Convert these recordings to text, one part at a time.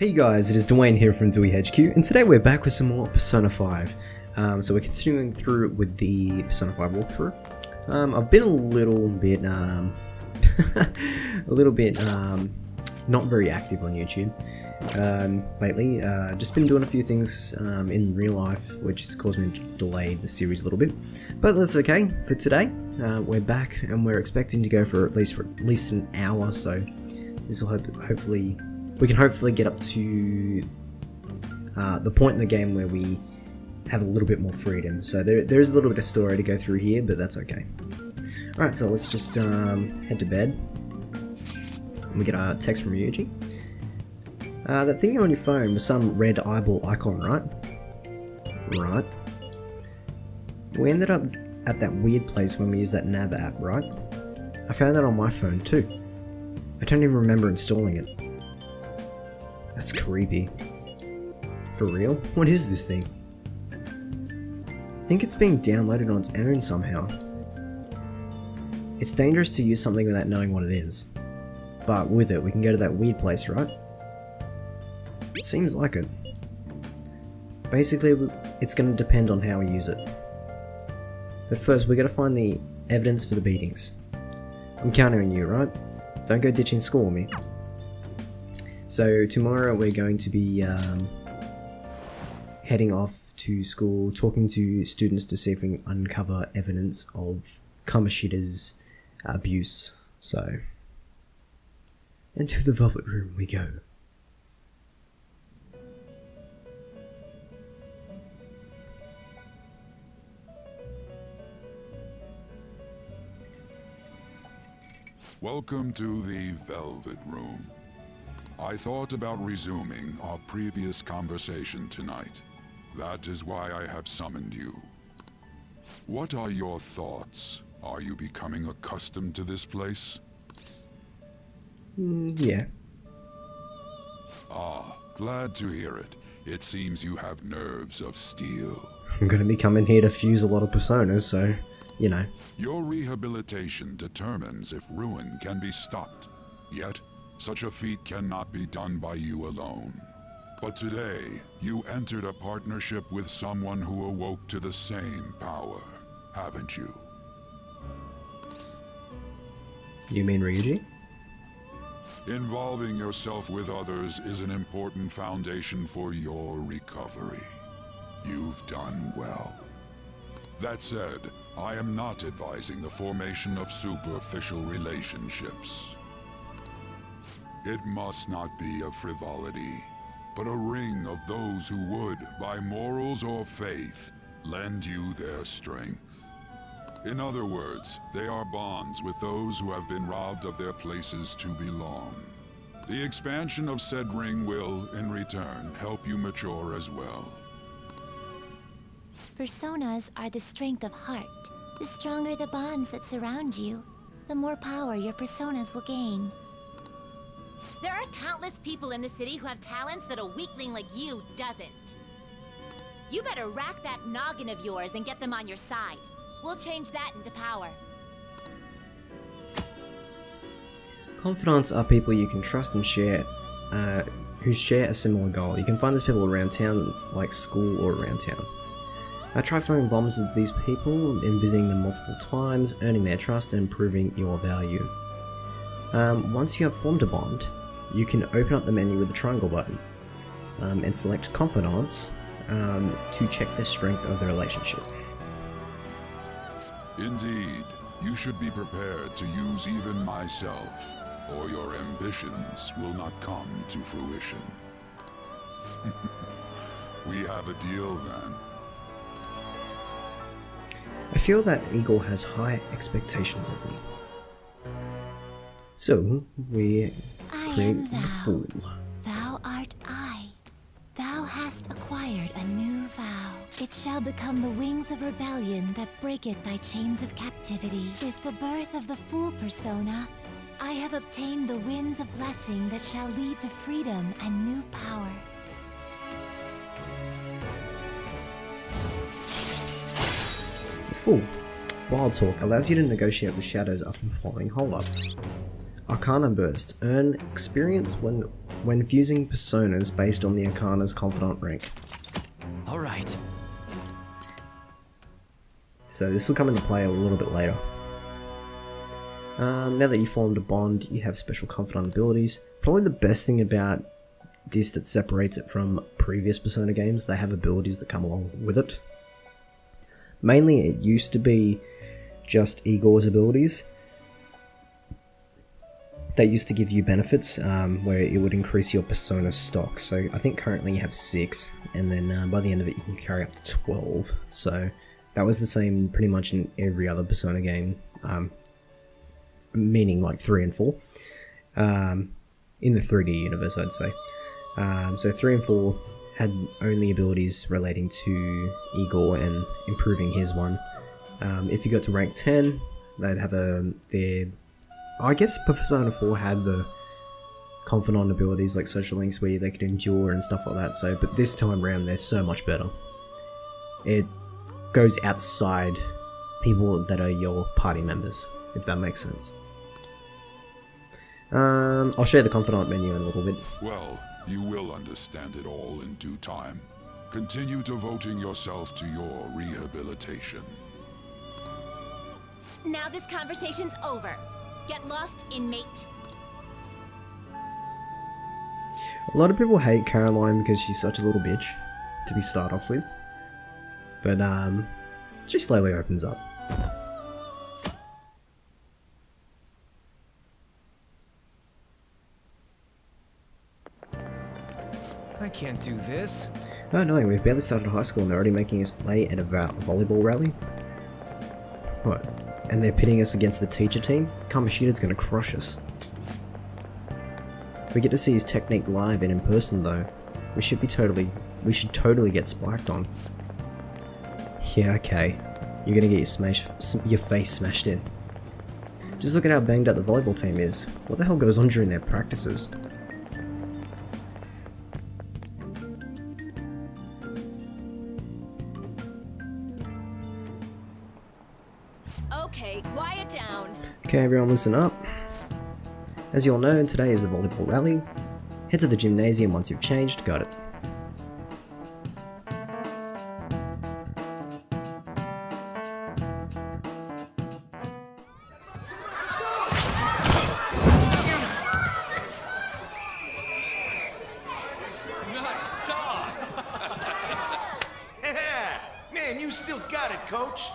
Hey guys, it is Dwayne here from DewyHQ, and today we're back with some more Persona 5. So we're continuing through with the Persona 5 walkthrough. I've been a little bit, not very active on YouTube lately. Just been doing a few things in real life, which has caused me to delay the series a little bit. But that's okay. For today, we're back, and we're expecting to go for at least an hour. So this will hopefully. We can hopefully get up to the point in the game where we have a little bit more freedom. So there is a little bit of story to go through here, but that's okay. Alright, so let's just head to bed. And we get a text from Ryuji. That thing on your phone was some red eyeball icon, right? Right. We ended up at that weird place when we used that nav app, right? I found that on my phone too. I don't even remember installing it. That's creepy. For real? What is this thing? I think it's being downloaded on its own somehow. It's dangerous to use something without knowing what it is. But with it, we can go to that weird place, right? Seems like it. Basically, it's going to depend on how we use it. But first, we got to find the evidence for the beatings. I'm counting on you, right? Don't go ditching school on me. So tomorrow we're going to be heading off to school, talking to students to see if we can uncover evidence of Kamoshida's abuse. So, into the Velvet Room we go. Welcome to the Velvet Room. I thought about resuming our previous conversation tonight. That is why I have summoned you. What are your thoughts? Are you becoming accustomed to this place? Yeah. Ah, glad to hear it. It seems you have nerves of steel. I'm gonna be coming here to fuse a lot of personas, so, you know. Your rehabilitation determines if ruin can be stopped. Yet, such a feat cannot be done by you alone. But today, you entered a partnership with someone who awoke to the same power, haven't you? You mean Ryuji? Involving yourself with others is an important foundation for your recovery. You've done well. That said, I am not advising the formation of superficial relationships. It must not be a frivolity, but a ring of those who would, by morals or faith, lend you their strength. In other words, they are bonds with those who have been robbed of their places to belong. The expansion of said ring will, in return, help you mature as well. Personas are the strength of heart. The stronger the bonds that surround you, the more power your personas will gain. There are countless people in the city who have talents that a weakling like you doesn't. You better rack that noggin of yours and get them on your side. We'll change that into power. Confidants are people you can trust and share, who share a similar goal. You can find these people around town, like school or around town. Try throwing bombs at these people and visiting them multiple times, earning their trust and proving your value. Once you have formed a bond, you can open up the menu with the triangle button and select Confidants to check the strength of the relationship. Indeed, you should be prepared to use even myself, or your ambitions will not come to fruition. We have a deal then. I feel that Igor has high expectations of me. So, we create the Fool. Thou art I. Thou hast acquired a new vow. It shall become the wings of rebellion that breaketh thy chains of captivity. With the birth of the Fool persona, I have obtained the winds of blessing that shall lead to freedom and new power. The Fool. Wild Talk allows you to negotiate with shadows after performing Hold Up. Arcana Burst. Earn experience when when fusing personas based on the Arcana's Confidant rank. Alright. So this will come into play a little bit later. Now that you formed a bond, you have special Confidant abilities. Probably the best thing about this that separates it from previous Persona games, they have abilities that come along with it. Mainly it used to be just Igor's abilities. They used to give you benefits where it would increase your Persona stock. So I think currently you have 6, and then by the end of it you can carry up to 12. So that was the same pretty much in every other Persona game, meaning like 3 and 4, in the 3D universe I'd say. So 3 and 4 had only abilities relating to Igor and improving his one. If you got to rank 10, they'd have I guess Persona 4 had the Confidant abilities like social links where they could endure and stuff like that, so, but this time around they're so much better. It goes outside people that are your party members, if that makes sense. I'll share the Confidant menu in a little bit. Well, you will understand it all in due time. Continue devoting yourself to your rehabilitation. Now this conversation's over. Get lost, inmate. A lot of people hate Caroline because she's such a little bitch to be start off with, but she slowly opens up. I can't do this. Oh no, we've barely started high school and they're already making us play at a volleyball rally? What? And they're pitting us against the teacher team? Kamoshida's gonna crush us. We get to see his technique live and in person though. We should totally get spiked on. Yeah, okay. You're gonna get your face smashed in. Just look at how banged up the volleyball team is. What the hell goes on during their practices? Okay, quiet down. Okay, everyone listen up. As you all know, today is the volleyball rally. Head to the gymnasium once you've changed. Got it. Nice toss! Yeah! Man, you still got it, coach.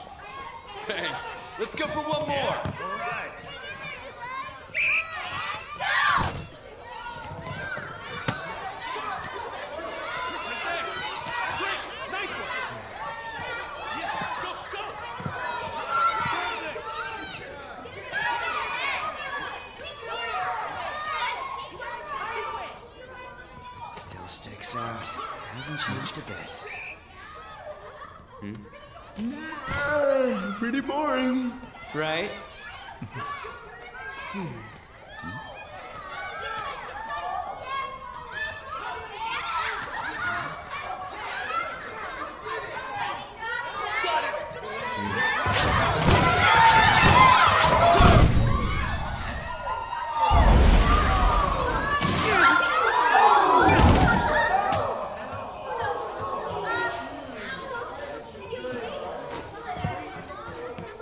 Thanks. Let's go for one more. All right. Still sticks out. Hasn't changed a bit. Pretty boring. Right?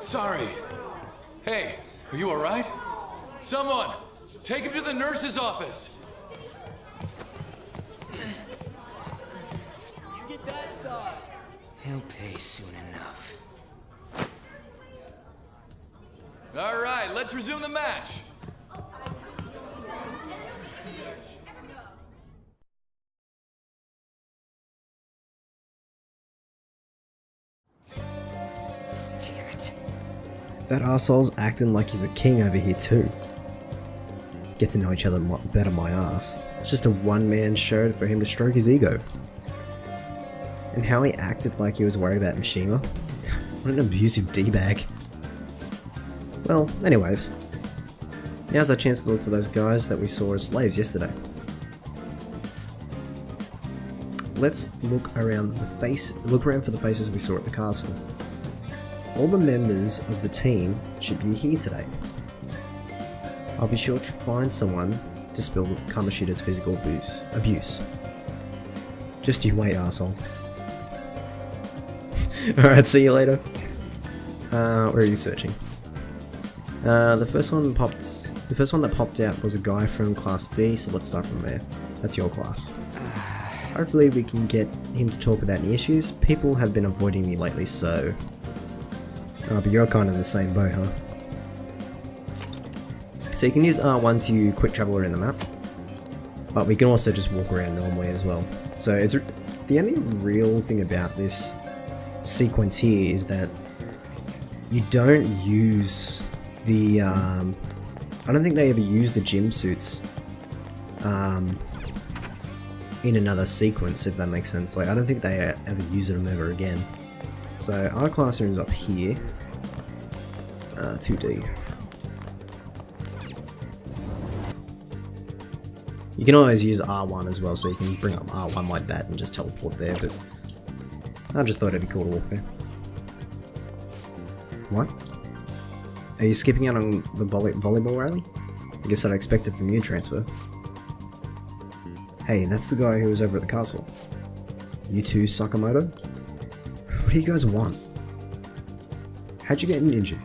Sorry. Hey, are you alright? Someone, take him to the nurse's office. He'll pay soon enough. Alright, let's resume the match. Damn it. That arsehole's acting like he's a king over here too. Get to know each other better, my ass. It's just a one-man show for him to stroke his ego. And how he acted like he was worried about Mishima. What an abusive d-bag. Well, anyways. Now's our chance to look for those guys that we saw as slaves yesterday. Let's look around for the faces we saw at the castle. All the members of the team should be here today. I'll be sure to find someone dispel Kamoshida's physical abuse. Just you wait, arsehole. Alright, see you later. Where are you searching? The first one that popped out was a guy from Class D, so let's start from there. That's your class. Hopefully we can get him to talk without any issues. People have been avoiding me lately, so... but you're kind of in the same boat, huh? So you can use R1 to quick travel around the map, but we can also just walk around normally as well. So it's the only real thing about this sequence here is that you don't use the I don't think they ever use the gym suits in another sequence, if that makes sense. Like, I don't think they ever use them ever again. So our classroom's up here. 2D. You can always use R1 as well, so you can bring up R1 like that and just teleport there, but I just thought it'd be cool to walk there. What? Are you skipping out on the volleyball rally? I guess I'd expect it from you, transfer. Hey, that's the guy who was over at the castle. You too, Sakamoto? What do you guys want? How'd you get injured?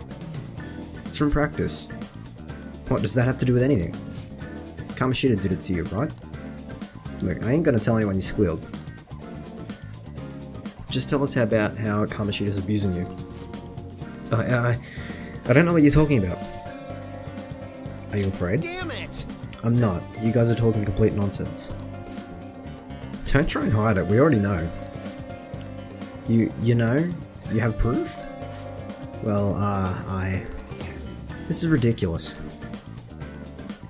It's from practice. What does that have to do with anything? Kamoshida did it to you, right? Look, I ain't gonna tell anyone you squealed. Just tell us about how Kamoshida's abusing you. I don't know what you're talking about. Are you afraid? Damn it! I'm not. You guys are talking complete nonsense. Don't try and hide it, we already know. You know? You have proof? Well, this is ridiculous.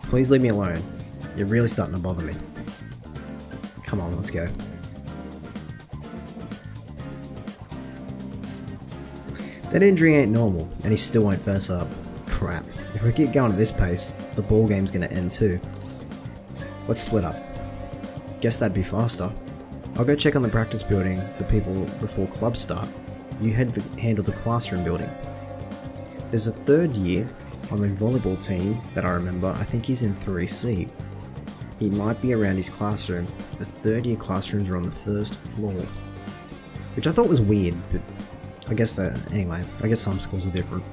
Please leave me alone. You're really starting to bother me. Come on, let's go. That injury ain't normal, and he still won't fess up. Crap. If we keep going at this pace, the ball game's gonna end too. Let's split up. Guess that'd be faster. I'll go check on the practice building for people before clubs start. You handle the classroom building. There's a third year on the volleyball team that I remember. I think he's in 3C. He might be around his classroom. The third year classrooms are on the first floor. Which I thought was weird, but I guess anyway, I guess some schools are different.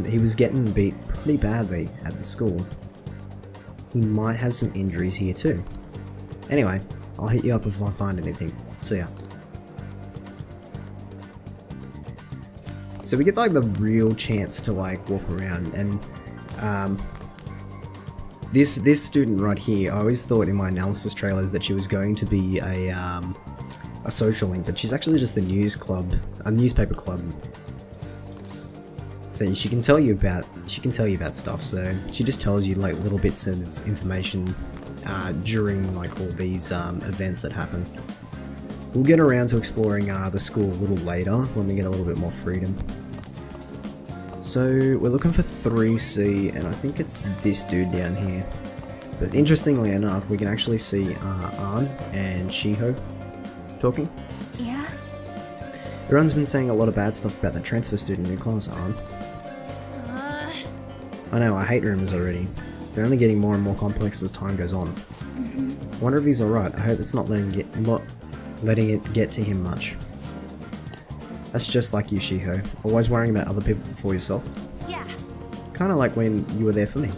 He was getting beat pretty badly at the school. He might have some injuries here too. Anyway, I'll hit you up if I find anything. See ya. So we get like the real chance to like walk around, and this student right here, I always thought in my analysis trailers that she was going to be a social link, but she's actually just a newspaper club. So she can tell you about stuff. So she just tells you like little bits of information during like all these events that happen. We'll get around to exploring the school a little later when we get a little bit more freedom. So we're looking for 3C, and I think it's this dude down here. But interestingly enough, we can actually see An and Shiho talking. Yeah? Everyone's been saying a lot of bad stuff about that transfer student in your class, An. I know, I hate rumors already. They're only getting more and more complex as time goes on. I wonder if he's alright. I hope it's not letting it get to him much. That's just like you, Shiho. Always worrying about other people before yourself. Yeah. Kinda like when you were there for me.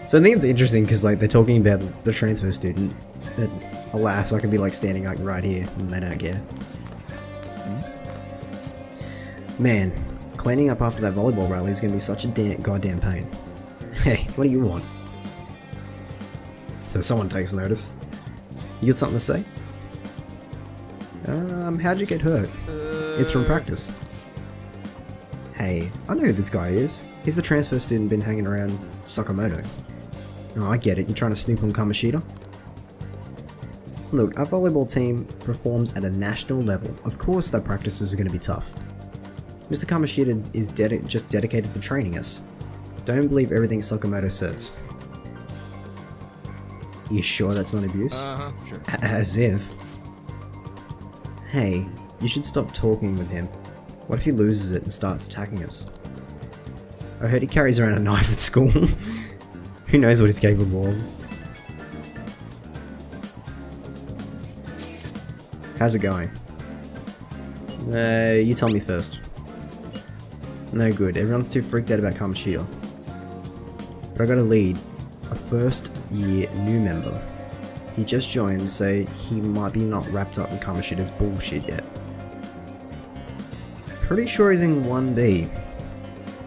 So I think it's interesting because like they're talking about the transfer student, but alas, I could be like standing like right here and they don't care. Man, cleaning up after that volleyball rally is gonna be such a goddamn pain. Hey, what do you want? So someone takes notice. You got something to say? How'd you get hurt? It's from practice. Hey, I know who this guy is. He's the transfer student been hanging around Sakamoto. Oh, I get it. You're trying to snoop on Kamoshida? Look, our volleyball team performs at a national level. Of course their practices are going to be tough. Mr. Kamoshida is just dedicated to training us. Don't believe everything Sakamoto says. You sure that's not abuse? Sure. As if. Hey, you should stop talking with him. What if he loses it and starts attacking us? I heard he carries around a knife at school. Who knows what he's capable of? How's it going? You tell me first. No good. Everyone's too freaked out about Kamoshida. But I got a lead. A first year new member. He just joined, so he might be not wrapped up in Kamoshida's bullshit yet. Pretty sure he's in 1B.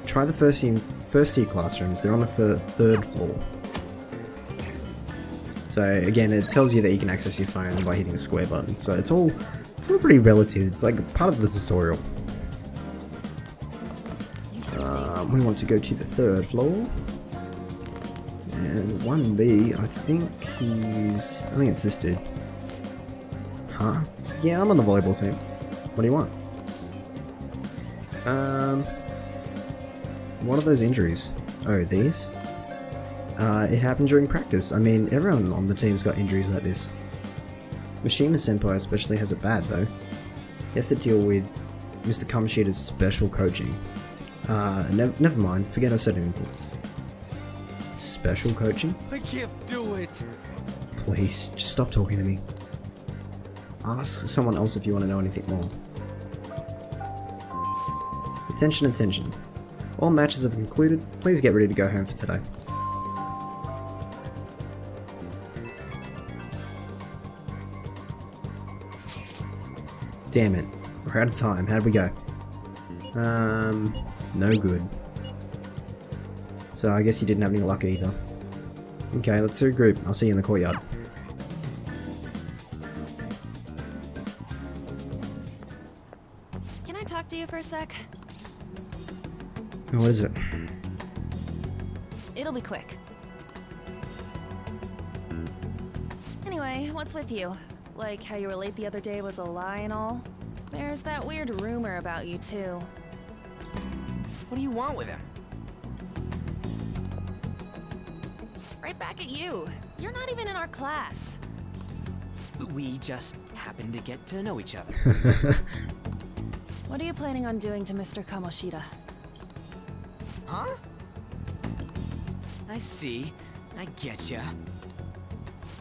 Try the first year classrooms. They're on the third floor. So again, it tells you that you can access your phone by hitting the square button. So it's all pretty relative. It's like part of the tutorial. We want to go to the third floor. And 1B, I think it's this dude. Huh? Yeah, I'm on the volleyball team. What do you want? What are those injuries? Oh, these? It happened during practice. I mean, everyone on the team's got injuries like this. Mishima Senpai especially has it bad though. He has to deal with Mr. Kamoshida's special coaching. Never mind, forget I said anything. Special coaching? I can't do it. Please, just stop talking to me. Ask someone else if you want to know anything more. Attention, attention. All matches have concluded. Please get ready to go home for today. Damn it. We're out of time. How'd we go? No good. So I guess you didn't have any luck either. Okay, let's regroup. I'll see you in the courtyard. Can I talk to you for a sec? What is it? It'll be quick. Anyway, what's with you? Like how you were late the other day was a lie and all? There's that weird rumor about you too. What do you want with him? Right back at you. You're not even in our class. We just happened to get to know each other. What are you planning on doing to Mr. Kamoshida? Huh? I see. I getcha.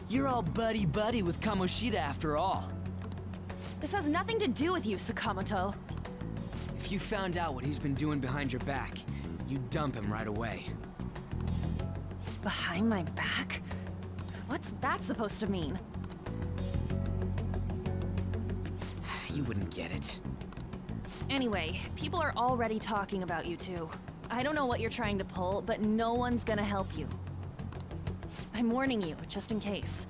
You're all buddy-buddy with Kamoshida after all. This has nothing to do with you, Sakamoto. If you found out what he's been doing behind your back, you'd dump him right away. Behind my back? What's that supposed to mean? You wouldn't get it. Anyway, people are already talking about you two. I don't know what you're trying to pull, but no one's gonna help you. I'm warning you, just in case.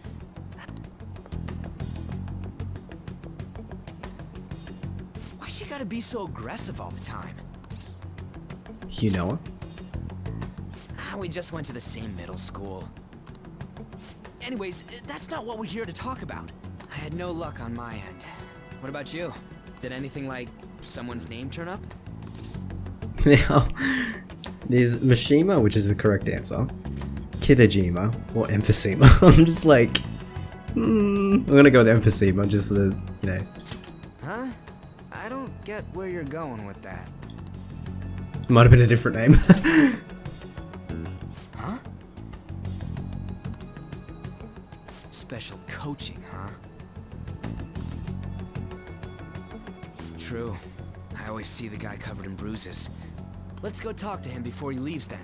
Why she gotta be so aggressive all the time? You know her? We just went to the same middle school. Anyways, that's not what we're here to talk about. I had no luck on my end. What about you? Did anything like someone's name turn up? Now, there's Mishima, which is the correct answer. Kitajima, or emphysema. I'm just like, I'm gonna go with emphysema just for the, you know. Huh? I don't get where you're going with that. Might have been a different name. Huh? Special coaching, huh? True. I always see the guy covered in bruises. Let's go talk to him before he leaves then.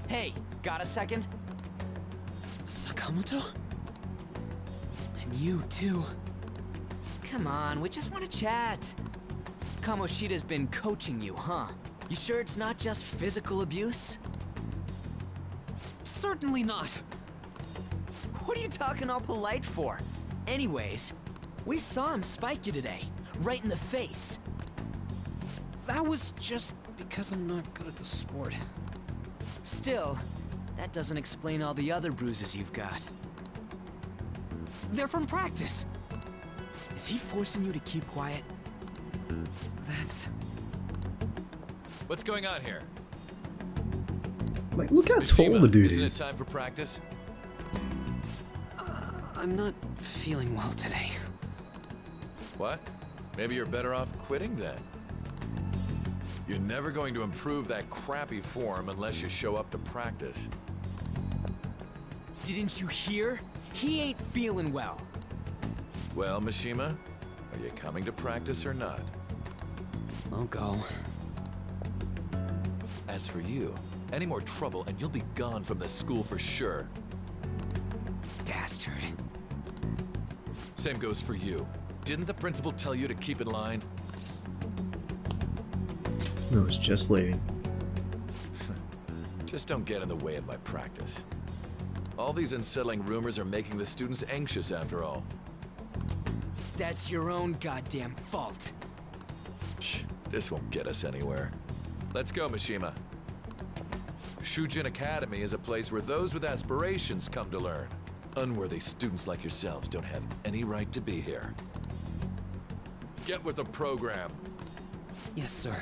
Hey, got a second? Sakamoto? And you too. Come on, we just want to chat. Kamoshida's been coaching you, huh? You sure it's not just physical abuse? Certainly not. What are you talking all polite for? Anyways, we saw him spike you today, right in the face. That was just because I'm not good at the sport. Still, that doesn't explain all the other bruises you've got. They're from practice. Is he forcing you to keep quiet? That's... What's going on here? Like, look how tall Mishima, the dude isn't is. it time for practice? I'm not feeling well today. What? Maybe you're better off quitting then. You're never going to improve that crappy form unless you show up to practice. Didn't you hear? He ain't feeling well. Well, Mishima, are you coming to practice or not? I'll go. As for you, any more trouble and you'll be gone from the school for sure. Bastard. Same goes for you. Didn't the principal tell you to keep in line? I was just leaving. Just don't get in the way of my practice. All these unsettling rumors are making the students anxious after all. That's your own goddamn fault. This won't get us anywhere. Let's go, Mishima. Shujin Academy is a place where those with aspirations come to learn. Unworthy students like yourselves don't have any right to be here. Get with the program. Yes, sir.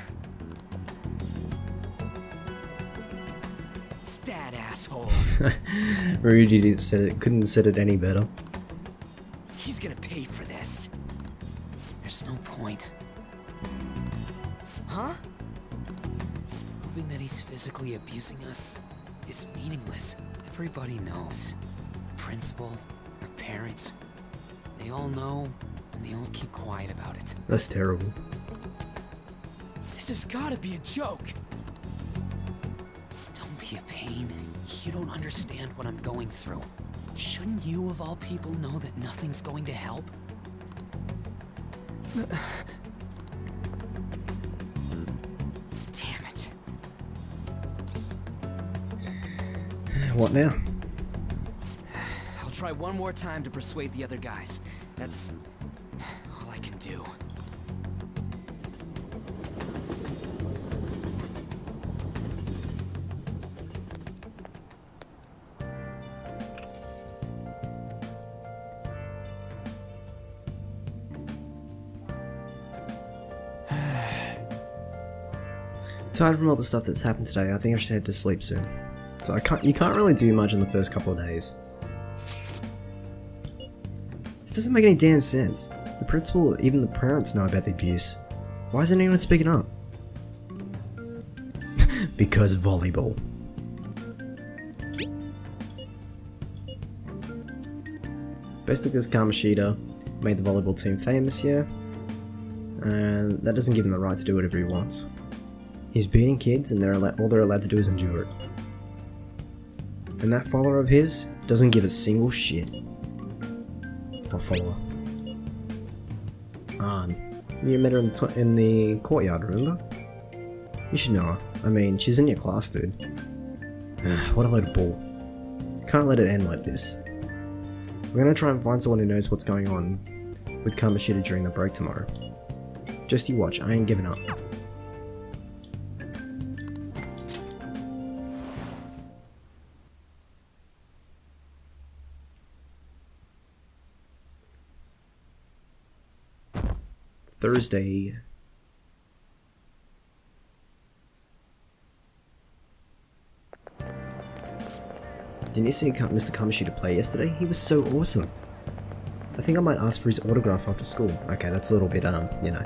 That asshole. Ryuji didn't said it, couldn't have said it any better. He's gonna pay for this. There's no point. Huh? Proving that he's physically abusing us is meaningless. Everybody knows. The principal, our parents, they all know, and they all keep quiet about it. That's terrible. This has gotta be a joke. Don't be a pain. You don't understand what I'm going through. Shouldn't you, of all people, know that nothing's going to help? Damn it. What now? I'll try one more time to persuade the other guys. That's all I can do. Tired from all the stuff that's happened today, I think I should head to sleep soon. So you can't really do much in the first couple of days. This doesn't make any damn sense. The principal, even the parents know about the abuse. Why isn't anyone speaking up? Because volleyball. It's basically because Kamoshida made the volleyball team famous here, and that doesn't give him the right to do whatever he wants. He's beating kids and all they're allowed to do is endure it. And that follower of his doesn't give a single shit. Or follower. You met her in the courtyard, remember? You should know her. I mean, she's in your class, dude. What a load of bull. Can't let it end like this. We're gonna try and find someone who knows what's going on with Kamoshida during the break tomorrow. Just you watch, I ain't giving up. Thursday. Didn't you see Mr. Kamoshida play yesterday? He was so awesome. I think I might ask for his autograph after school. Okay, that's a little bit, you know.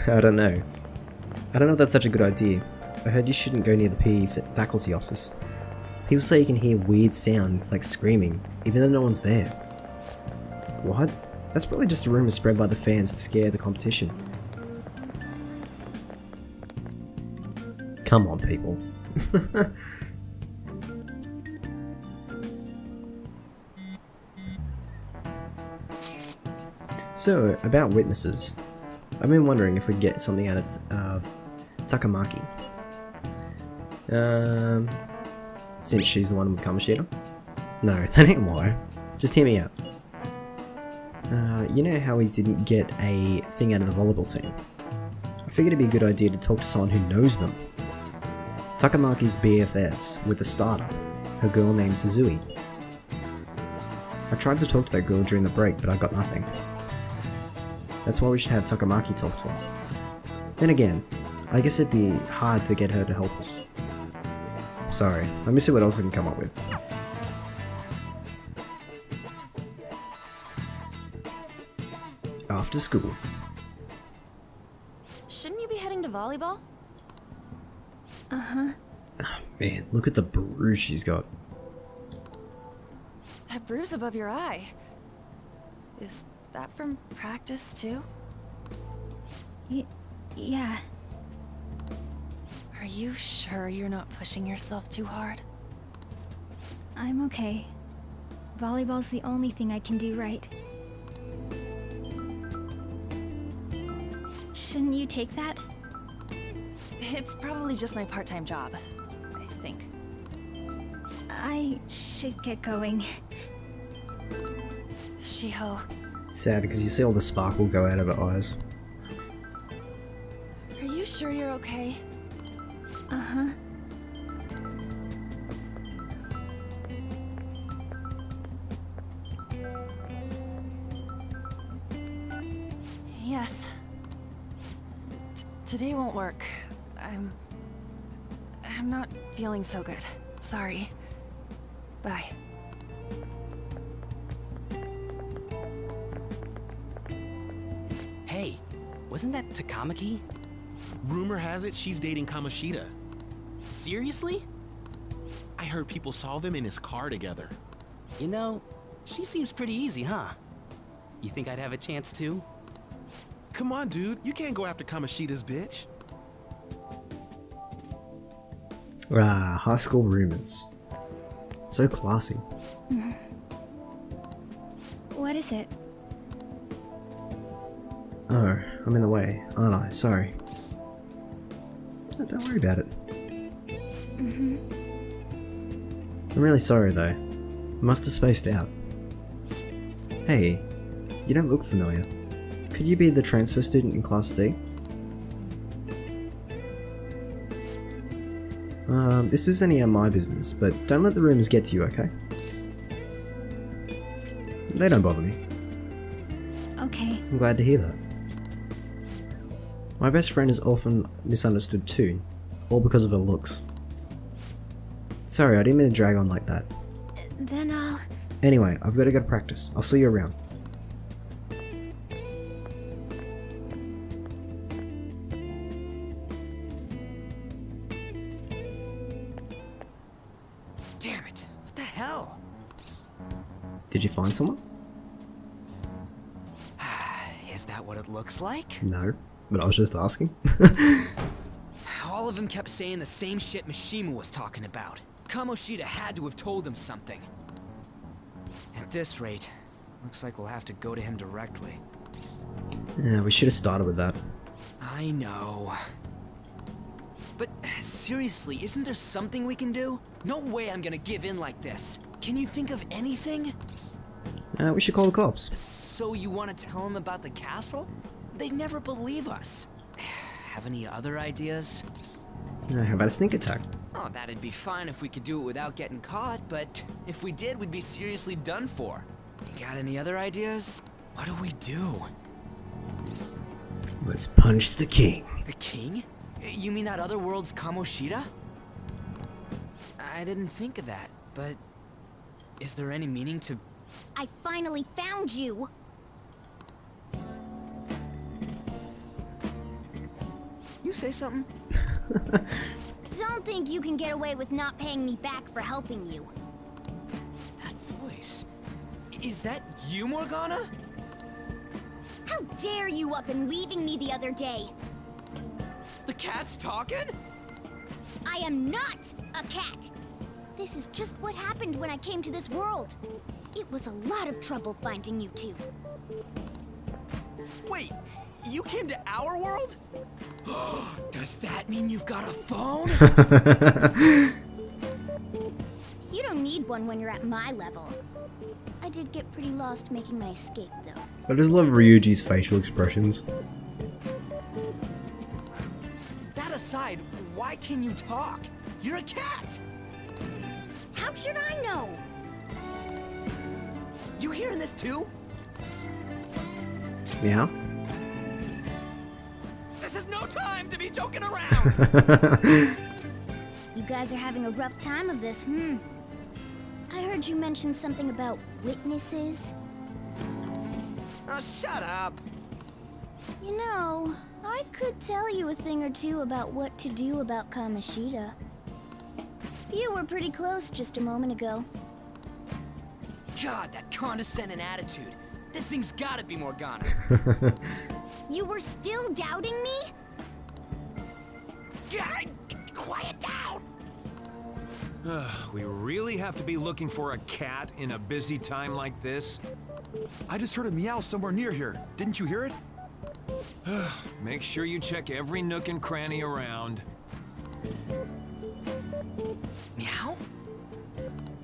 I don't know. I don't know if that's such a good idea. I heard you shouldn't go near the PE faculty office. People say you can hear weird sounds, like screaming, even though no one's there. What? That's probably just a rumor spread by the fans to scare the competition. Come on, people. So, about witnesses. I've been wondering if we'd get something out of Takamaki. Since she's the one with Kamoshida? No, that ain't why. Just hear me out. You know how we didn't get a thing out of the volleyball team? I figured it'd be a good idea to talk to someone who knows them. Takamaki's BFFs with a starter, her girl named Suzui. I tried to talk to that girl during the break, but I got nothing. That's why we should have Takamaki talk to her. Then again, I guess it'd be hard to get her to help us. Sorry, let me see what else I can come up with. after school. Shouldn't you be heading to volleyball? Man, look at the bruise she's got. That bruise above your eye. Is that from practice too? Yeah. Are you sure you're not pushing yourself too hard? I'm okay. Volleyball's the only thing I can do right. Shouldn't you take that? It's probably just my part-time job, I think. I should get going. Shiho, Sad because you see all the sparkle go out of her eyes. are you sure you're okay? Uh-huh. Yes. Today won't work. I'm not feeling so good. Sorry. Bye. Hey, wasn't that Takamaki? Rumor has it she's dating Kamoshida. Seriously? I heard people saw them in his car together. You know, she seems pretty easy, huh? You think I'd have a chance too? Come on, dude. You can't go after Kamoshida's bitch. High school rumors. So classy. What is it? Oh, I'm in the way, aren't I? Sorry. No, don't worry about it. I'm really sorry though. I must have spaced out. Hey, you don't look familiar. Could you be the transfer student in Class D? This isn't any of my business, but don't let the rumors get to you, okay? They don't bother me. Okay. I'm glad to hear that. My best friend is often misunderstood too, all because of her looks. Sorry, I didn't mean to drag on like that. Then I'll... Anyway, I've got to go to practice. I'll see you around. Damn it. What the hell? Did you find someone? Is that what it looks like? No, but I was just asking. All of them kept saying the same shit Mishima was talking about. Kamoshida had to have told him something. At this rate, looks like we'll have to go to him directly. Yeah, we should have started with that. I know. But seriously, isn't there something we can do? No way I'm gonna give in like this. Can you think of anything? We should call the cops. So you want to tell them about the castle? They'd never believe us. Have any other ideas? How about a sneak attack? Oh, that'd be fine if we could do it without getting caught, but if we did, we'd be seriously done for. You got any other ideas? What do we do? Let's punch the king. The king? You mean that other world's Kamoshida? I didn't think of that, but is there any meaning to... I finally found you! You say something? Don't think you can get away with not paying me back for helping you. That voice... Is that you, Morgana? How dare you up and leaving me the other day? The cat's talking? I am not a cat! This is just what happened when I came to this world. It was a lot of trouble finding you two. Wait, you came to our world? Does that mean you've got a phone? You don't need one when you're at my level. I did get pretty lost making my escape, though. I just love Ryuji's facial expressions. That aside, why can you talk? You're a cat! How should I know? You hearing this too? Yeah? This is no time to be joking around! You guys are having a rough time of this, I heard you mention something about witnesses. Oh, shut up. You know, I could tell you a thing or two about what to do about Kamoshida. You were pretty close just a moment ago. God, that condescending attitude. This thing's gotta be Morgana. You were still doubting me? God, quiet down! We really have to be looking for a cat in a busy time like this? I just heard a meow somewhere near here. Didn't you hear it? Make sure you check every nook and cranny around. Meow?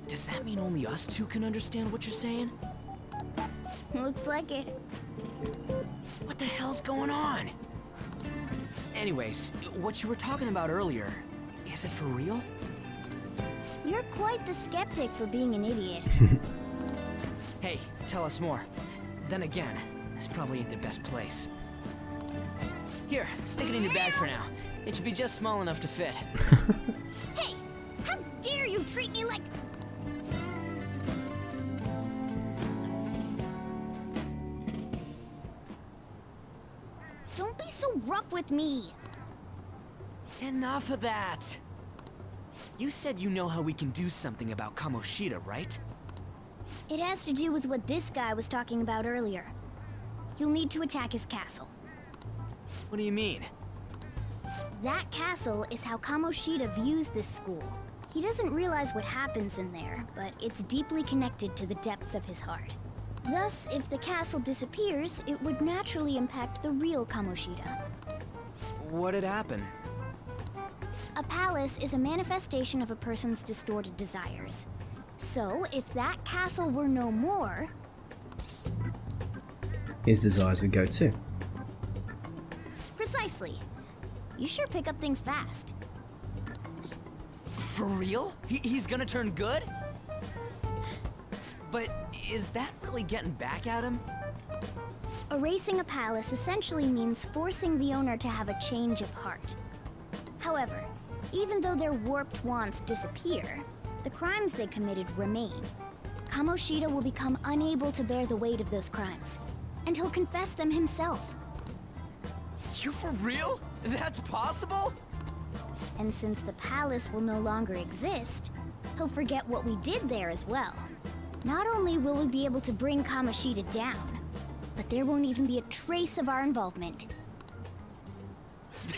Does that mean only us two can understand what you're saying? Looks like it. What the hell's going on? Anyways, what you were talking about earlier, is it for real? You're quite the skeptic for being an idiot. Hey, tell us more. Then again, this probably ain't the best place. Here, stick it in your bag for now. It should be just small enough to fit. Hey! How dare you treat me like... Don't be so rough with me! Enough of that! You said you know how we can do something about Kamoshida, right? It has to do with what this guy was talking about earlier. You'll need to attack his castle. What do you mean? That castle is how Kamoshida views this school. He doesn't realize what happens in there, but it's deeply connected to the depths of his heart. Thus, if the castle disappears, it would naturally impact the real Kamoshida. What'd happen? A palace is a manifestation of a person's distorted desires. So, if that castle were no more... His desires would go too. Precisely. You sure pick up things fast. For real? He's gonna turn good? But is that really getting back at him? Erasing a palace essentially means forcing the owner to have a change of heart. However, even though their warped wants disappear, the crimes they committed remain. Kamoshida will become unable to bear the weight of those crimes, and he'll confess them himself. You for real? That's possible? And since the palace will no longer exist, he'll forget what we did there as well. Not only will we be able to bring Kamoshida down, but there won't even be a trace of our involvement.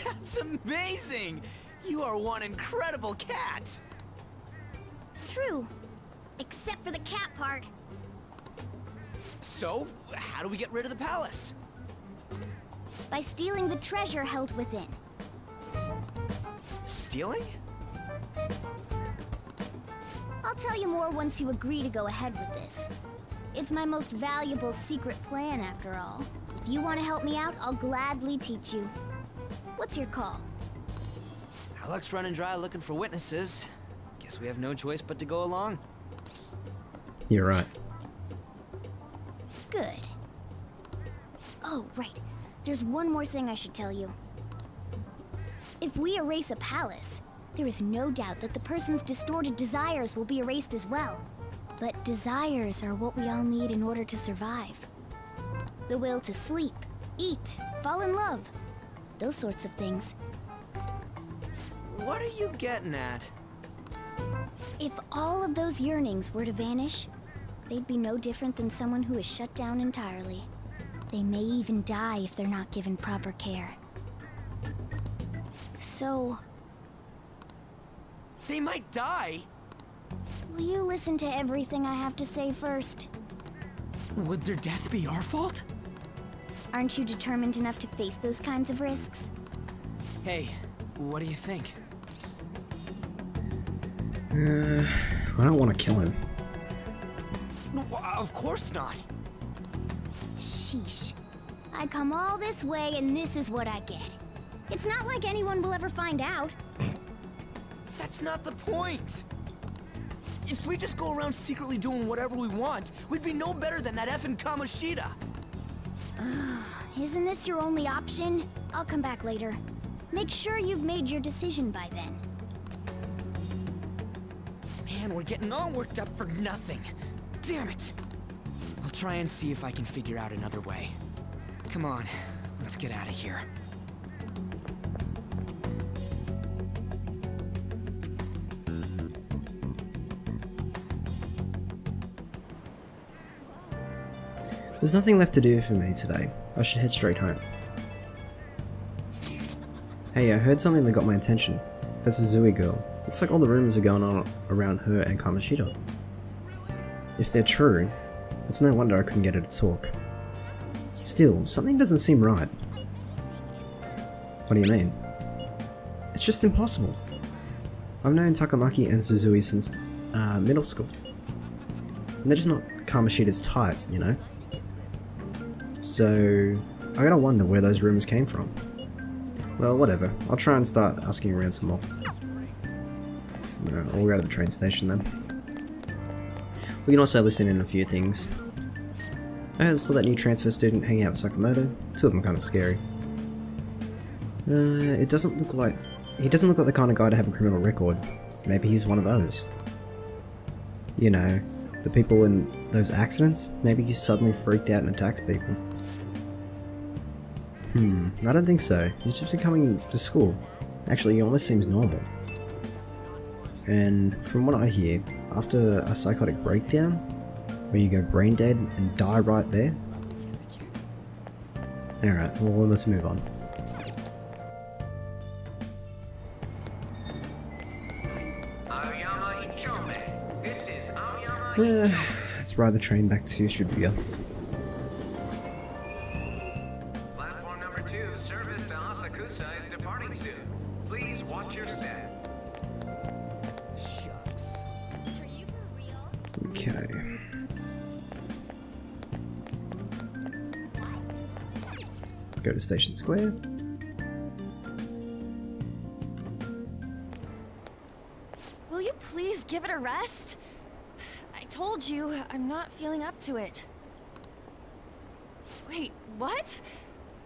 That's amazing! You are one incredible cat! True. Except for the cat part. So, how do we get rid of the palace? By stealing the treasure held within. Stealing? I'll tell you more once you agree to go ahead with this. It's my most valuable secret plan, after all. If you want to help me out, I'll gladly teach you. What's your call? Our luck's running dry looking for witnesses. Guess we have no choice but to go along. You're right. Good. Oh, right. There's one more thing I should tell you. If we erase a palace, there is no doubt that the person's distorted desires will be erased as well. But desires are what we all need in order to survive. The will to sleep, eat, fall in love. Those sorts of things. What are you getting at? If all of those yearnings were to vanish, they'd be no different than someone who is shut down entirely. They may even die if they're not given proper care. So... They might die? will you listen to everything I have to say first? Would their death be our fault? Aren't you determined enough to face those kinds of risks? Hey, what do you think? I don't want to kill him. No, of course not. Sheesh. I come all this way and this is what I get. It's not like anyone will ever find out. That's not the point. If we just go around secretly doing whatever we want, we'd be no better than that effing Kamoshida. Isn't this your only option? I'll come back later. Make sure you've made your decision by then. Man, we're getting all worked up for nothing. Damn it. I'll try and see if I can figure out another way. Come on, Let's get out of here. There's nothing left to do for me today. I should head straight home. Hey, I heard something that got my attention. That's a Zui girl. Looks like all the rumors are going on around her and Kamoshida. If they're true, it's no wonder I couldn't get her to talk. Still, something doesn't seem right. What do you mean? It's just impossible. I've known Takamaki and Suzui since middle school. And they're just not Kamoshida's type, you know? So, I gotta wonder where those rumors came from. Well, whatever. I'll try and start asking around some more. I'll go to the train station then. We can also listen in a few things. I saw that new transfer student hanging out with Sakamoto. Two of them kind of scary. He doesn't look like the kind of guy to have a criminal record. Maybe he's one of those. You know, the people in those accidents. Maybe he suddenly freaked out and attacks people. I don't think so. He's just been coming to school. Actually, he almost seems normal. And from what I hear, after a psychotic breakdown, where you go brain dead and die right there. Alright, well, let's move on. Let's ride the train back to Shibuya. Platform number 2, service to Asakusa is departing soon. Please watch your step. Shucks. Are you for real? Okay. Go to Station Square. Will you please give it a rest? I told you, I'm not feeling up to it. Wait, what?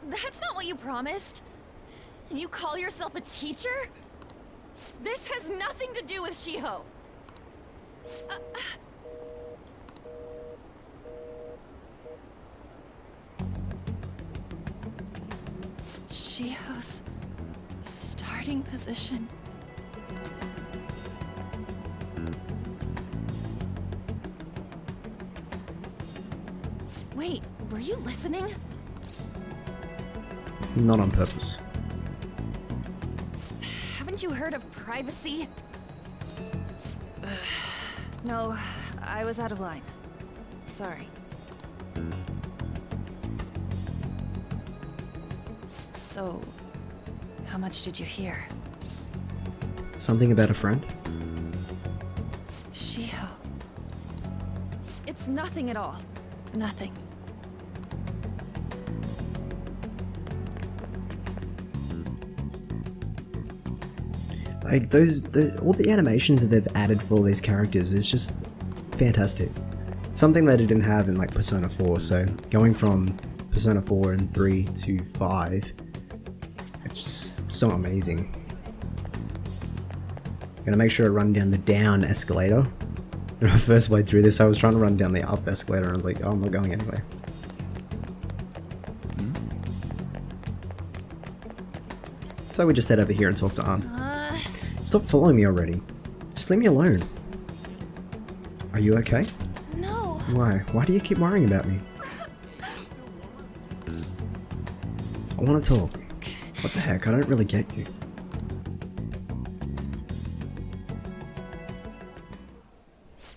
That's not what you promised. And you call yourself a teacher? This has nothing to do with Shiho. Shiho's starting position. Wait, were you listening? Not on purpose. Haven't you heard of privacy? No, I was out of line. Sorry. So, how much did you hear? Something about a friend? Shiho. It's nothing at all. Nothing. Like all the animations that they've added for all these characters is just fantastic. Something that I didn't have in like Persona 4. So going from Persona 4 and 3 to 5, it's just so amazing. Gonna make sure I run down the down escalator. When I first played through this, I was trying to run down the up escalator and I was like, oh, I'm not going anywhere. So we just head over here and talk to Ann. Stop following me already. Just leave me alone. Are you okay? No. Why? Why do you keep worrying about me? I want to talk. What the heck? I don't really get you.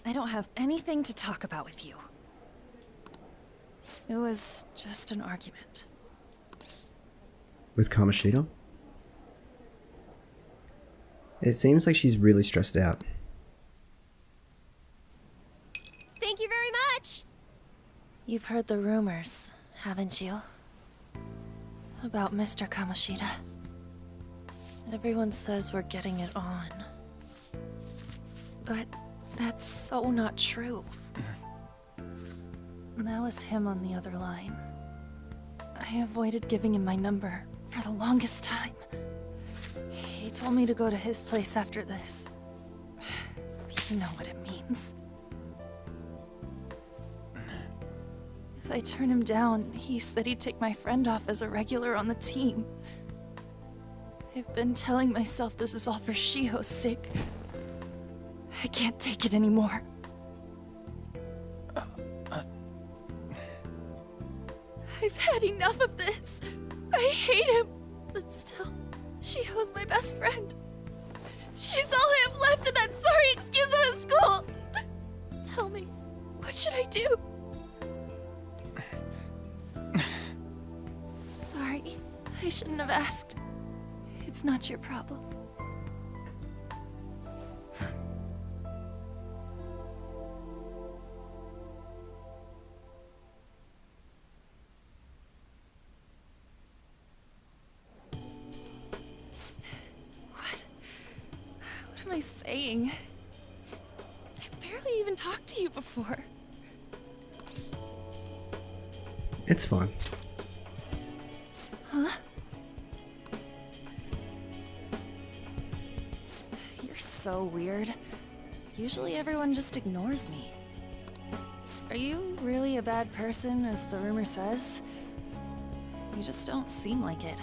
I don't have anything to talk about with you. It was just an argument. With Kamoshida? It seems like she's really stressed out. Thank you very much! You've heard the rumors, haven't you? About Mr. Kamoshida. Everyone says we're getting it on. But that's so not true. That was him on the other line. I avoided giving him my number for the longest time. He told me to go to his place after this. You know what it means. If I turn him down, he said he'd take my friend off as a regular on the team. I've been telling myself this is all for Shiho's sake. I can't take it anymore. I've had enough of this. I hate him. But still, Shiho's my best friend. She's all I have left in that sorry excuse of a school. Tell me, what should I do? Sorry, I shouldn't have asked. It's not your problem. What am I saying? I've barely even talked to you before. It's fine. Huh? You're so weird. Usually everyone just ignores me. Are you really a bad person, as the rumor says? You just don't seem like it.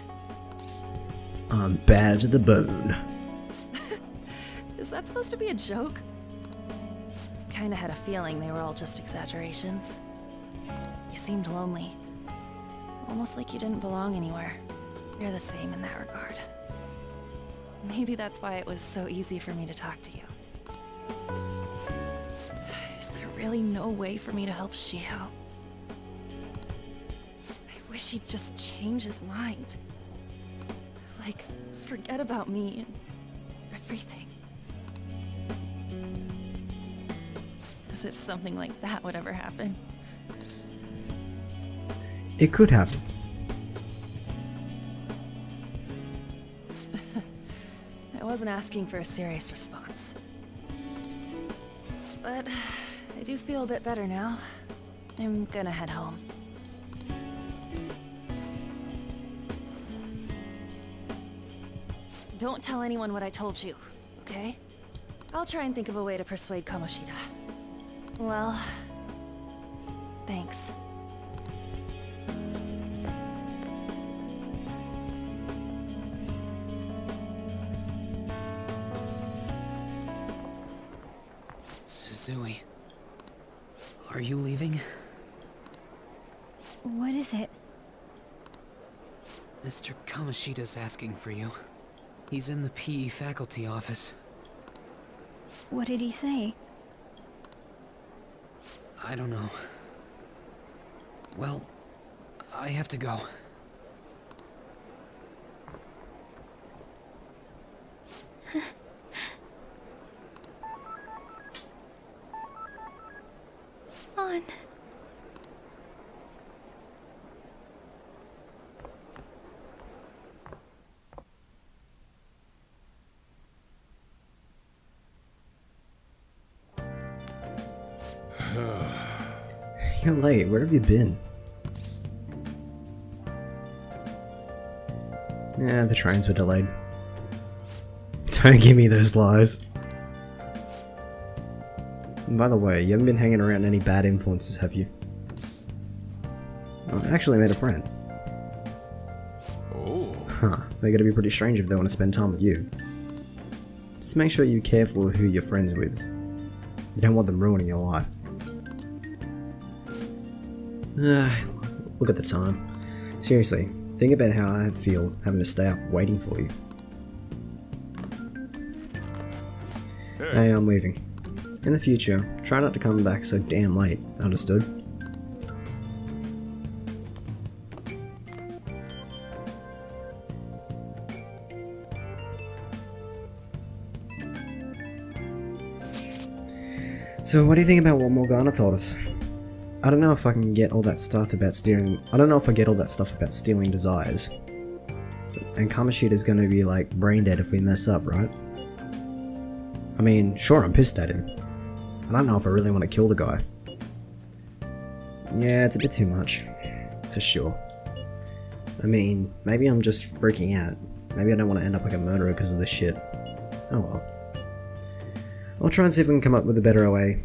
I'm bad to the bone. Is that supposed to be a joke? I kinda had a feeling they were all just exaggerations. You seemed lonely. Almost like you didn't belong anywhere. You're the same in that regard. Maybe that's why it was so easy for me to talk to you. Is there really no way for me to help Shiho? I wish he'd just change his mind. Like, forget about me and everything. As if something like that would ever happen. It could happen. I wasn't asking for a serious response. But I do feel a bit better now. I'm gonna head home. Don't tell anyone what I told you, okay? I'll try and think of a way to persuade Kamoshida. Well, thanks. Suzui, are you leaving? What is it? Mr. Kamoshida's asking for you. He's in the PE faculty office. What did he say? I don't know. Well, I have to go. On. You're late. Where have you been? Yeah, the trains were delayed. Don't give me those lies. And by the way, you haven't been hanging around any bad influences, have you? I actually made a friend. Oh. Huh. They're gonna be pretty strange if they want to spend time with you. Just make sure you're careful who you're friends with. You don't want them ruining your life. Look at the time. Seriously, think about how I feel having to stay up waiting for you. Hey, I'm leaving. In the future, try not to come back so damn late, understood? So what do you think about what Morgana told us? I don't know if I can get all that stuff about stealing. I don't know if I get all that stuff about stealing desires. And Kamoshida's gonna be like brain dead if we mess up, right? I mean, sure, I'm pissed at him. I don't know if I really want to kill the guy. Yeah, it's a bit too much. For sure. I mean, maybe I'm just freaking out. Maybe I don't want to end up like a murderer because of this shit. Oh well. I'll try and see if we can come up with a better way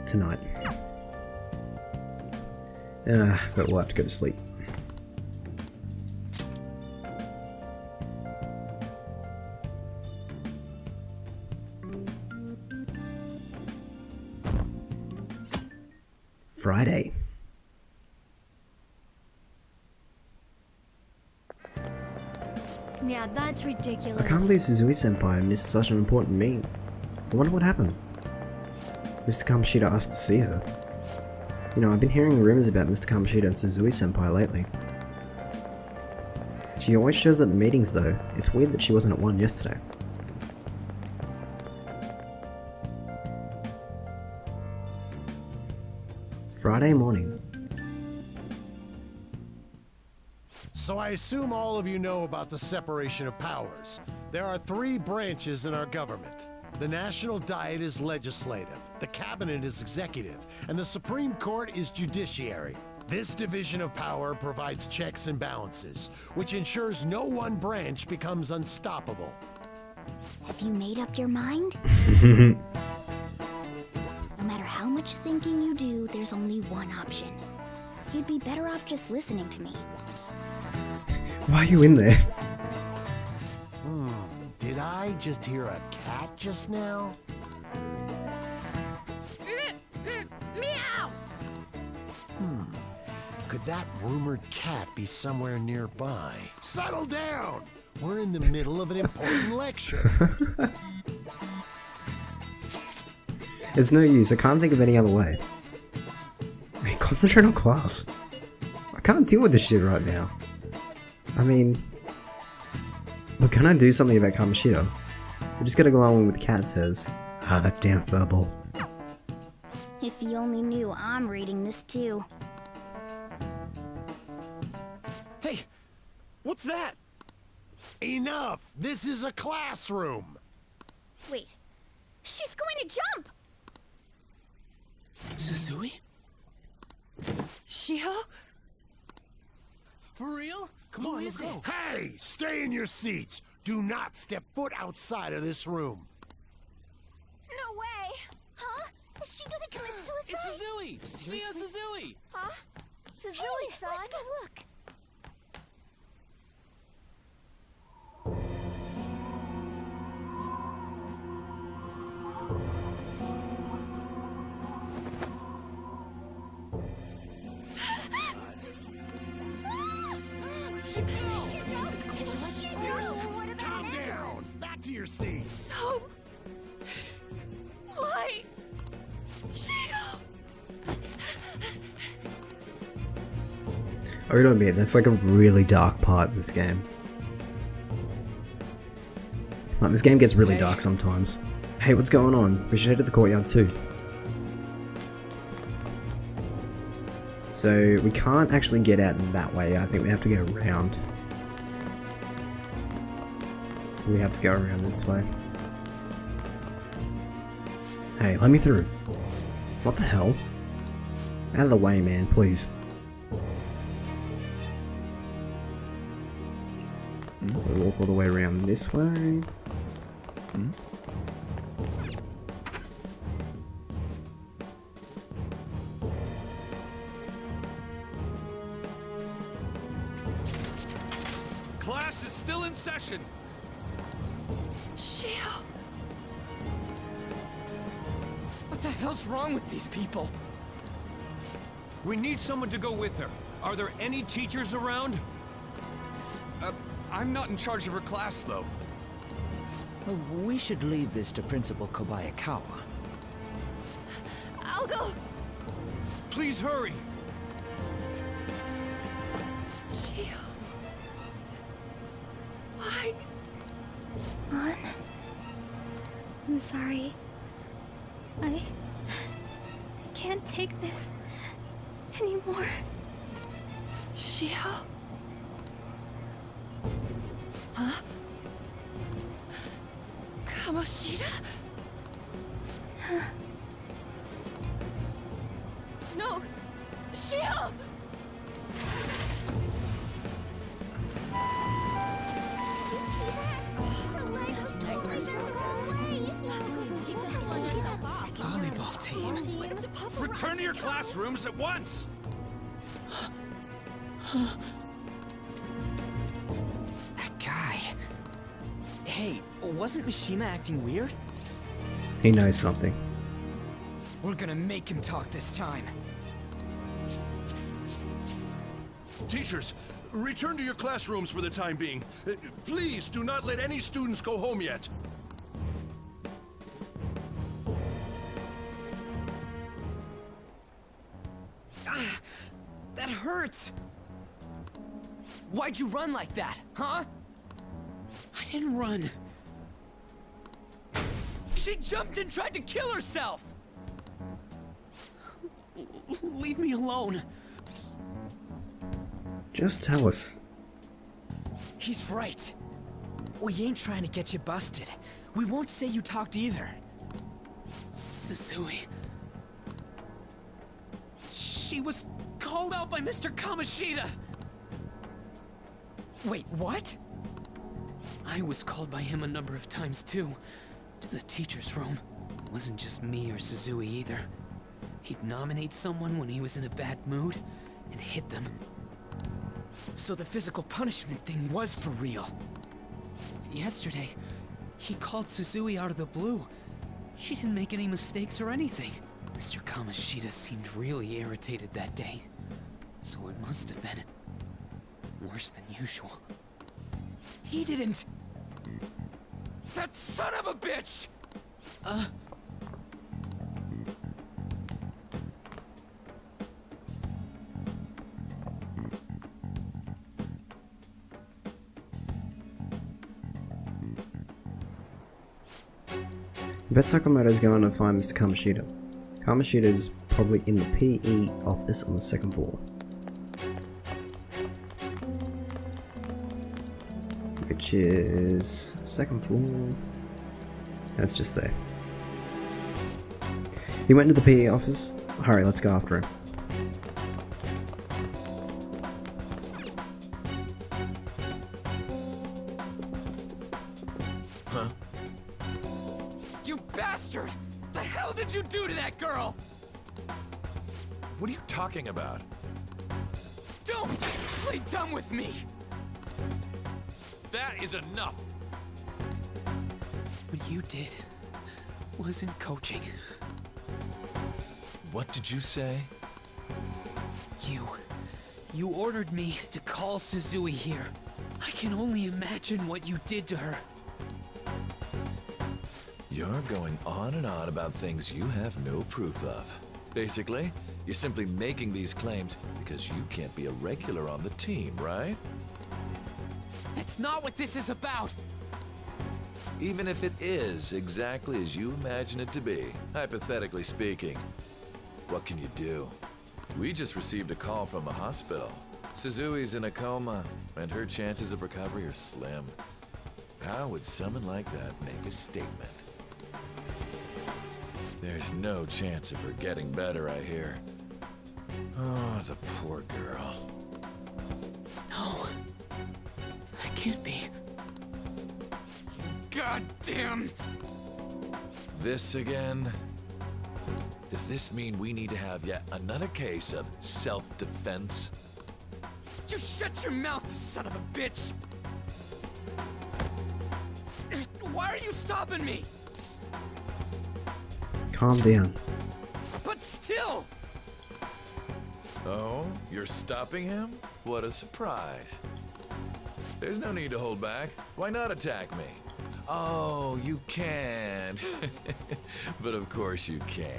tonight. But we'll have to go to sleep. Friday. Yeah, that's ridiculous. I can't believe Suzui-senpai missed such an important meeting. I wonder what happened. Mr. Kamoshida asked to see her. You know, I've been hearing rumors about Mr. Kamoshida and Suzui-senpai lately. She always shows up at meetings though. It's weird that she wasn't at one yesterday. Friday morning. So I assume all of you know about the separation of powers. There are 3 branches in our government. The National Diet is legislative, the Cabinet is executive, and the Supreme Court is judiciary. This division of power provides checks and balances, which ensures no one branch becomes unstoppable. Have you made up your mind? No matter how much thinking you do, there's only one option. You'd be better off just listening to me. Why are you in there? Did I just hear a cat just now? Meow! Could that rumored cat be somewhere nearby? Settle down! We're in the middle of an important lecture. It's no use, I can't think of any other way. Hey, concentrate on class. I can't deal with this shit right now. I mean... Well, can I do something about Kamoshida? We just gotta go on with what the cat says. Ah, that damn furball. If you only knew I'm reading this too. Hey, what's that? Enough! This is a classroom! Wait, she's going to jump! Suzui? Shiho? For real? Come on, let's go. Hey! Stay in your seats! Do not step foot outside of this room. No way! Huh? Is she gonna commit suicide? It's Suzui! Shia Suzui! Huh? Suzui-san? Let's go look. Calm down! Back to your seats! No! Why? Shiho! I gotta admit, that's like a really dark part of this game. Like, this game gets really dark sometimes. Hey, what's going on? We should head to the courtyard too. So, we can't actually get out that way. I think we have to go around. So we have to go around this way. Hey, let me through. What the hell? Out of the way, man, please. So we walk all the way around this way. Class is still in session. Shiho! What the hell's wrong with these people? We need someone to go with her. Are there any teachers around? I'm not in charge of her class, though. Well, we should leave this to Principal Kobayakawa. I'll go! Please hurry! Shiho... Why? An? I'm sorry. I can't take this anymore. Shiho? Huh? Kamoshida? No! Shiho! Volleyball team. Return to your classrooms at once! That guy. Hey, wasn't Mishima acting weird? He knows something. We're gonna make him talk this time. Teachers, return to your classrooms for the time being. Please do not let any students go home yet. That hurts! Why'd you run like that, huh? I didn't run. She jumped and tried to kill herself! Leave me alone. Just tell us. He's right. We ain't trying to get you busted. We won't say you talked either. Suzui. She was called out by Mr. Kamoshida. Wait, what? I was called by him a number of times too. To the teacher's room. Wasn't just me or Suzui either. He'd nominate someone when he was in a bad mood and hit them. So the physical punishment thing was for real. Yesterday, he called Suzui out of the blue. She didn't make any mistakes or anything. Mr. Kamoshida seemed really irritated that day. So it must have been worse than usual. He didn't... That son of a bitch! I bet Sakamoto's going to find Mr. Kamoshida. Kamoshida is probably in the PE office on the second floor. Which is... second floor... That's just there. He went to the PE office. Hurry, let's go after him. Huh? You bastard! The hell did you do to that girl? What are you talking about? Don't play dumb with me! That is enough! What you did wasn't coaching. What did you say? You ordered me to call Suzui here. I can only imagine what you did to her. You're going on and on about things you have no proof of. Basically, you're simply making these claims because you can't be a regular on the team, right? That's not what this is about! Even if it is exactly as you imagine it to be, hypothetically speaking, what can you do? We just received a call from the hospital. Suzui's in a coma, and her chances of recovery are slim. How would someone like that make a statement? There's no chance of her getting better, I hear. Oh, the poor girl. No. That can't be. Goddamn! This again? Does this mean we need to have yet another case of self-defense? You shut your mouth, you son of a bitch! Why are you stopping me? Calm down. But still! Oh, you're stopping him? What a surprise. There's no need to hold back. Why not attack me? Oh, you can. But of course you can.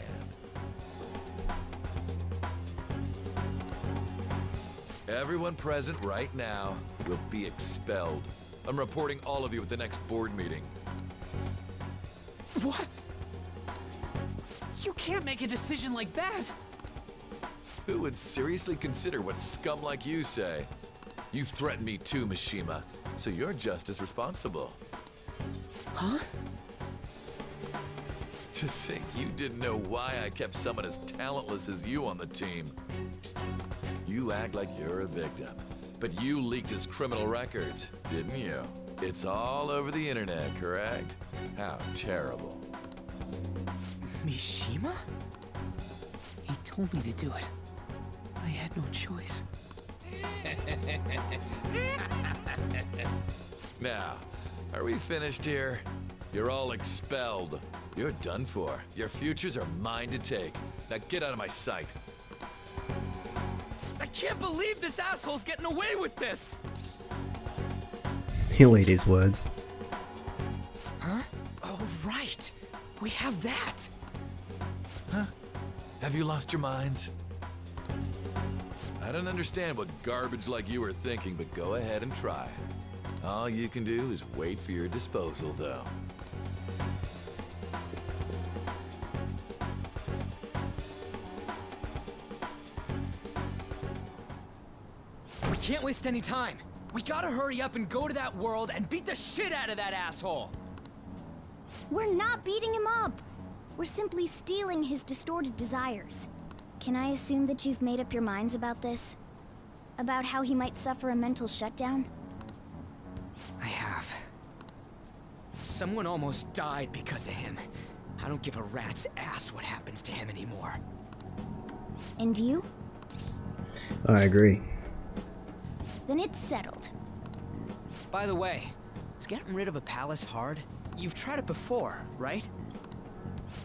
Everyone present right now will be expelled. I'm reporting all of you at the next board meeting. What? You can't make a decision like that! Who would seriously consider what scum like you say? You threatened me too, Mishima, so you're just as responsible. Huh? To think you didn't know why I kept someone as talentless as you on the team. You act like you're a victim, but you leaked his criminal records, didn't you? It's all over the internet, correct? How terrible. Mishima? He told me to do it. I had no choice. Now, are we finished here? You're all expelled. You're done for. Your futures are mine to take. Now get out of my sight. I can't believe this asshole's getting away with this! He'll eat his words. Huh? Oh, right. We have that. Huh? Have you lost your minds? I don't understand what garbage like you are thinking, but go ahead and try. All you can do is wait for your disposal, though. We can't waste any time. We gotta hurry up and go to that world and beat the shit out of that asshole. We're not beating him up. We're simply stealing his distorted desires. Can I assume that you've made up your minds about this? About how he might suffer a mental shutdown? I have. Someone almost died because of him. I don't give a rat's ass what happens to him anymore. And you? I agree. Then it's settled. By the way, is getting rid of a palace hard? You've tried it before, right?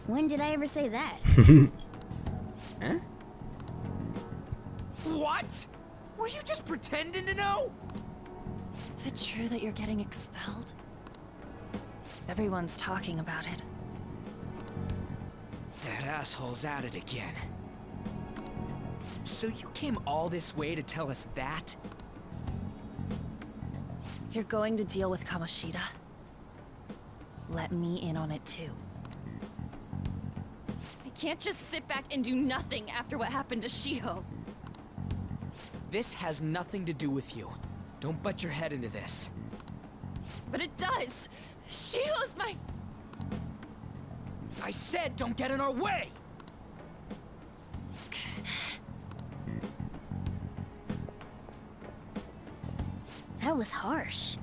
When did I ever say that? Huh? What? Were you just pretending to know? Is it true that you're getting expelled? Everyone's talking about it. That asshole's at it again. So you came all this way to tell us that? If you're going to deal with Kamoshida, let me in on it too. I can't just sit back and do nothing after what happened to Shiho. This has nothing to do with you. Don't butt your head into this. But it does! Shiho's my... I said don't get in our way! That was harsh.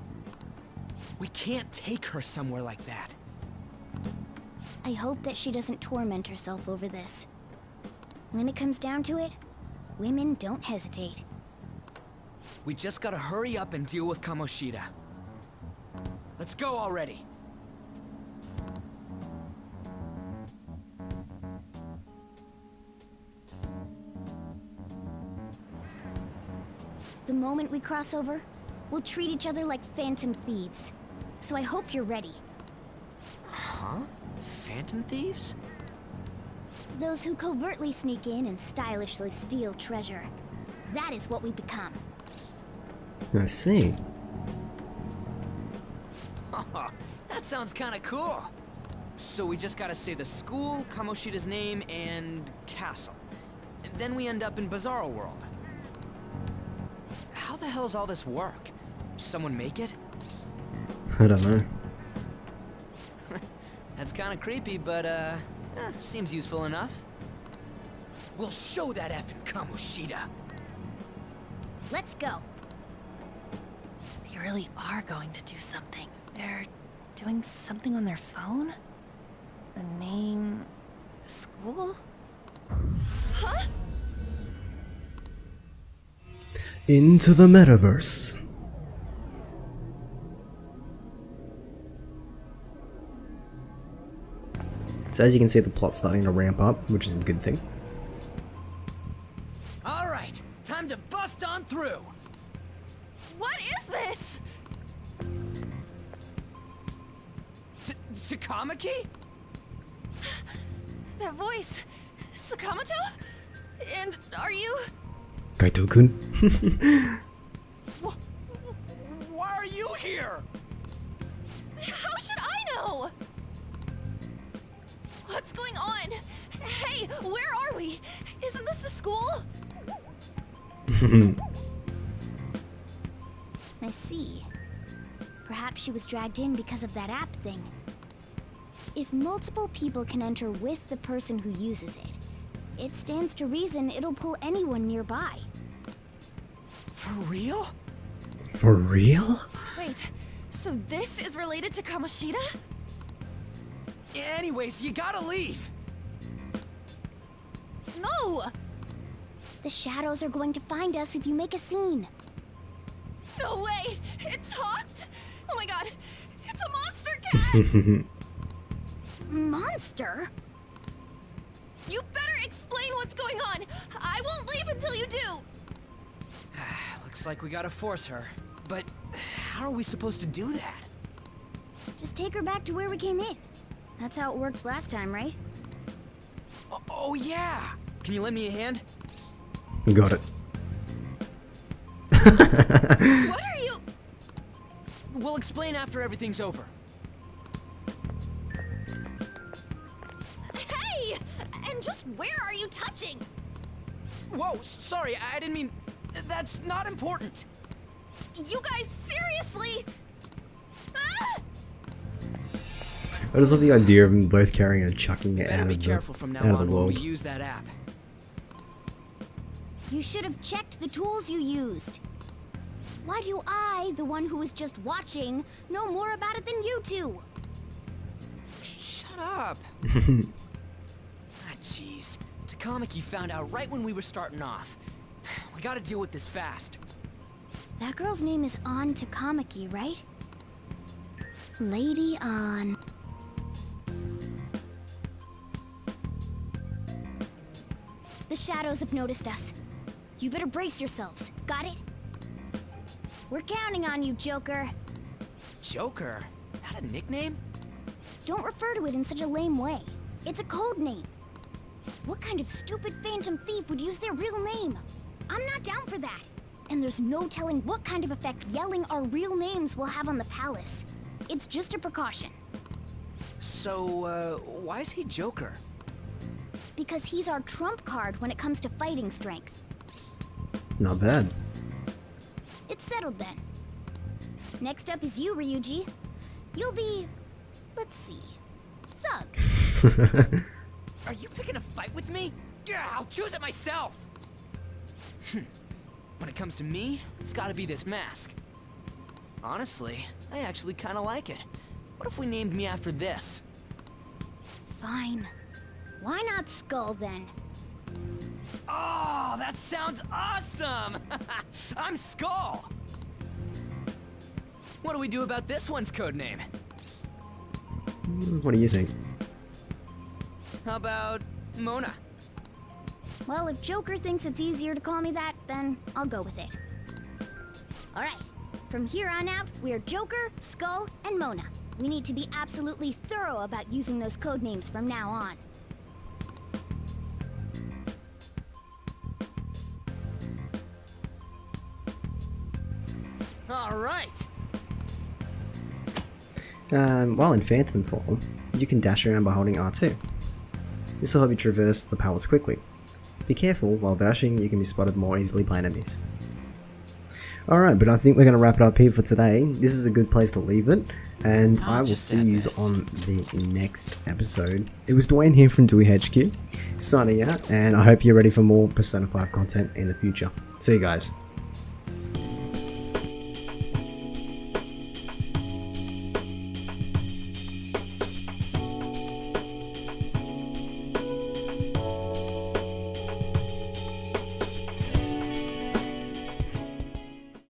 We can't take her somewhere like that. I hope that she doesn't torment herself over this. When it comes down to it, women don't hesitate. We just gotta hurry up and deal with Kamoshida. Let's go already. The moment we cross over, we'll treat each other like phantom thieves. So I hope you're ready. Huh? Phantom thieves? Those who covertly sneak in and stylishly steal treasure. That is what we become. I see. That sounds kinda cool. So we just gotta say the school, Kamoshida's name, and castle. And then we end up in Bizarro World. How the hell's all this work? Someone make it? I don't know. That's kinda creepy, but seems useful enough. We'll show that effing Kamoshida. Let's go. They really are going to do something. They're doing something on their phone? A name... a school? Huh? Into the metaverse. So as you can see, the plot's starting to ramp up, which is a good thing. Alright, time to bust on through! What is this? Takamaki? That voice... Sakamoto? And are you... Kaito-kun. Why are you here? How should I know? What's going on? Hey, where are we? Isn't this the school? I see. Perhaps she was dragged in because of that app thing. If multiple people can enter with the person who uses it, it stands to reason it'll pull anyone nearby. For real? For real? Wait, so this is related to Kamoshida? Anyways, you gotta leave. No! The shadows are going to find us if you make a scene. No way! It talked? Oh my god! It's a monster cat! Monster? You better explain what's going on! I won't leave until you do! Looks like we gotta force her. But how are we supposed to do that? Just take her back to where we came in. That's how it worked last time, right? Oh yeah! Can you lend me a hand? Got it. What are you? We'll explain after everything's over. Hey! And just where are you touching? Whoa, sorry, I didn't mean... That's not important. You guys, seriously? Ah! I just love the idea of them both carrying and chucking it Better out be of careful from now the on when world. we use that app. You should have checked the tools you used. Why do I, the one who was just watching, know more about it than you two? Shut up. Jeez. Takamaki found out right when we were starting off. We gotta deal with this fast. That girl's name is An Takamaki, right? Lady An. The shadows have noticed us. You better brace yourselves. Got it? We're counting on you, Joker. Joker? That a nickname? Don't refer to it in such a lame way. It's a code name. What kind of stupid phantom thief would use their real name? I'm not down for that. And there's no telling what kind of effect yelling our real names will have on the palace. It's just a precaution. So, why is he Joker? Because he's our trump card when it comes to fighting strength. Not bad. It's settled then. Next up is you, Ryuji. You'll be... let's see... Thug. Are you picking a fight with me? Yeah, I'll choose it myself! When it comes to me, it's gotta be this mask. Honestly, I actually kinda like it. What if we named me after this? Fine. Why not Skull then? Oh, that sounds awesome! I'm Skull! What do we do about this one's codename? What do you think? How about Mona? Well, if Joker thinks it's easier to call me that, then I'll go with it. Alright, from here on out, we're Joker, Skull, and Mona. We need to be absolutely thorough about using those codenames from now on. Alright! While in phantom form, you can dash around by holding R2. This will help you traverse the palace quickly. Be careful, while dashing you can be spotted more easily by enemies. Alright, but I think we're going to wrap it up here for today. This is a good place to leave it, and I will see you on the next episode. It was Dwayne here from DewyHQ, signing out, and I hope you're ready for more Persona 5 content in the future. See you guys.